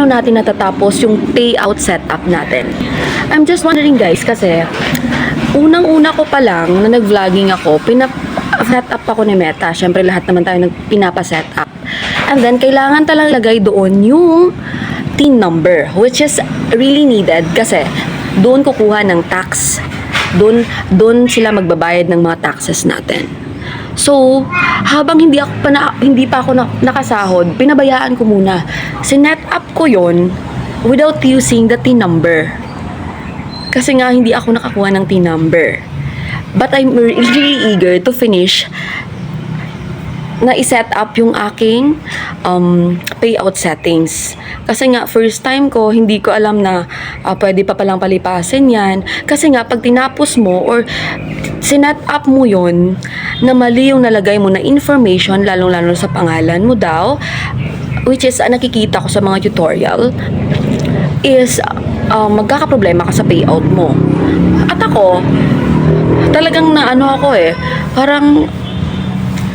paano natin natatapos yung payout setup natin. I'm just wondering guys, kasi unang-una ko pa lang na nag-vlogging ako, set up ako ni Meta. Syempre lahat naman tayo pinapa-set up. And then kailangan talagang lagay doon yung TIN number, which is really needed kasi doon kukuha ng tax. Doon sila magbabayad ng mga taxes natin. So, habang hindi pa ako nakasahod, pinabayaan ko muna. Sinet up ko yon without using the TIN number. Kasi nga, hindi ako nakakuha ng TIN number. But I'm really eager to finish na i-set up yung aking payout settings. Kasi nga, first time ko, hindi ko alam na pwede pa palang palipasin yan. Kasi nga, pag tinapos mo or sinet up mo yun, na mali yung nalagay mo na information, lalong-lalo sa pangalan mo daw, which is nakikita ko sa mga tutorial, is magkakaproblema ka sa payout mo. At ako, talagang parang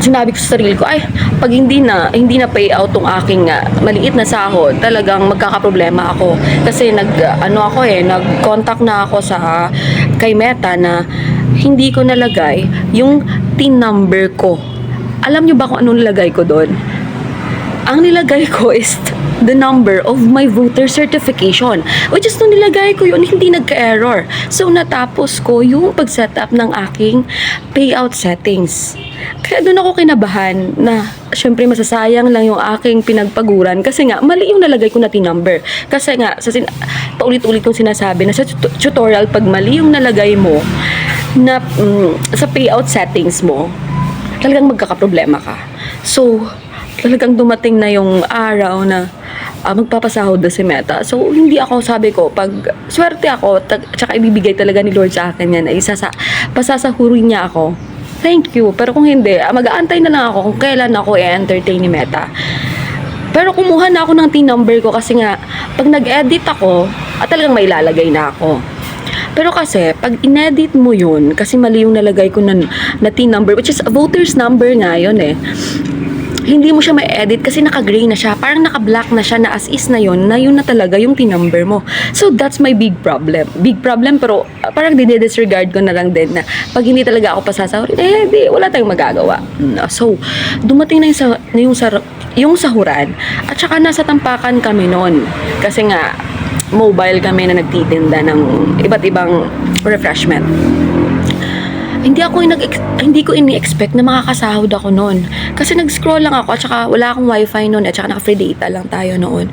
sinabi ko sa sarili ko, ay, pag hindi na payout tong aking maliit na sahod, talagang magkakaproblema ako. Kasi nag-contact na ako kay Meta na hindi ko nalagay yung TIN number ko. Alam nyo ba kung anong nilagay ko doon? Ang nilagay ko is the number of my voter certification. Which is nung nilagay ko yun, hindi nagka-error. So, natapos ko yung pag-set up ng aking payout settings. Kaya doon ako kinabahan na syempre masasayang lang yung aking pinagpaguran kasi nga mali yung nalagay ko na TIN number. Kasi nga paulit-ulit kong sinasabi na sa tutorial, pag mali yung nalagay mo na sa payout settings mo, talagang magkakaproblema ka. So, talagang dumating na yung araw na magpapasahod na si Meta. So, hindi ako, sabi ko, pag swerte ako, tsaka ibibigay talaga ni Lord sa akin yan, ay pasasahurin niya ako. Thank you. Pero kung hindi, mag-aantay na lang ako kung kailan ako i-entertain ni Meta. Pero kumuha na ako ng TIN number ko kasi nga, pag nag-edit ako, talagang may ilalagay na ako. Pero kasi, pag inedit mo yun, kasi mali yung nalagay ko na TIN number, which is a voter's number nga yun hindi mo siya ma-edit kasi naka-gray na siya. Parang naka-black na siya na as is na yun na talaga yung TIN number mo. So, that's my big problem. Big problem, pero parang dinidisregard ko na lang din na pag hindi talaga ako pasasahurin, wala tayong magagawa. So, dumating na yung sahuran at saka nasa tampakan kami noon. Kasi nga, mobile kami na nagtitinda ng iba't ibang refreshment. Hindi ko ini-expect na makakasahod ako noon. Kasi nag-scroll lang ako at saka wala akong wifi noon at saka naka-free data lang tayo noon.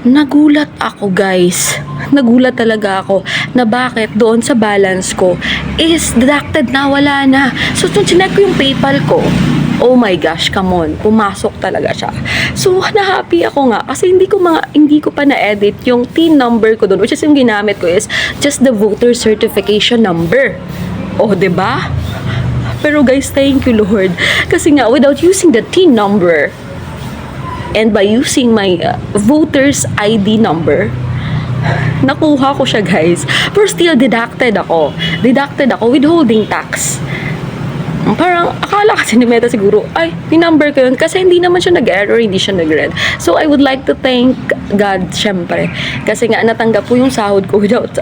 Nagulat ako guys. Nagulat talaga ako na bakit doon sa balance ko is deducted na, wala na. So, chinek ko yung PayPal ko. Oh my gosh, come on. Pumasok talaga siya. So, na-happy ako nga kasi hindi ko pa na-edit yung TIN number ko doon, which is yung ginamit ko is just the voter certification number. Oh, 'di ba? Pero guys, thank you Lord. Kasi nga without using the TIN number and by using my voter's ID number, nakuha ko siya guys. Pero still deducted ako withholding tax. Parang akala kasi ni Meta siguro, ay, ni-number ko yun kasi hindi naman siya nag-error, hindi siya nag-red. So, I would like to thank God, syempre. Kasi nga, natanggap ko yung sahod ko without,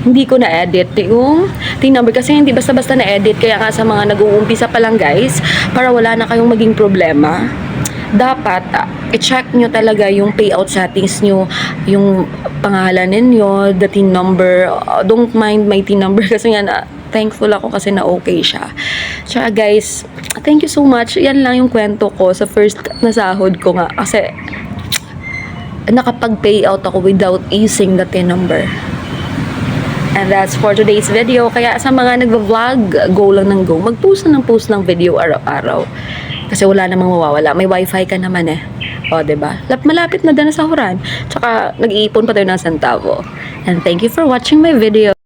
hindi ko na-edit yung TIN number kasi hindi basta-basta na-edit. Kaya nga sa mga nag-uumpisa pa lang guys, para wala na kayong maging problema, dapat i-check nyo talaga yung payout settings nyo, yung pangalan ninyo, the TIN number. Don't mind my TIN number kasi nga thankful ako kasi na okay siya. Tsaka guys, thank you so much. Yan lang yung kwento ko sa first na sahod ko nga kasi nakapag-payout ako without using the TIN number. And that's for today's video. Kaya sa mga nagva-vlog, go lang ng go. Mag-post ng video araw-araw. Kasi wala namang mawawala. May wifi ka naman O, diba? Malapit na din na sahuran. Tsaka nag-iipon pa tayo ng sentavo. And thank you for watching my video.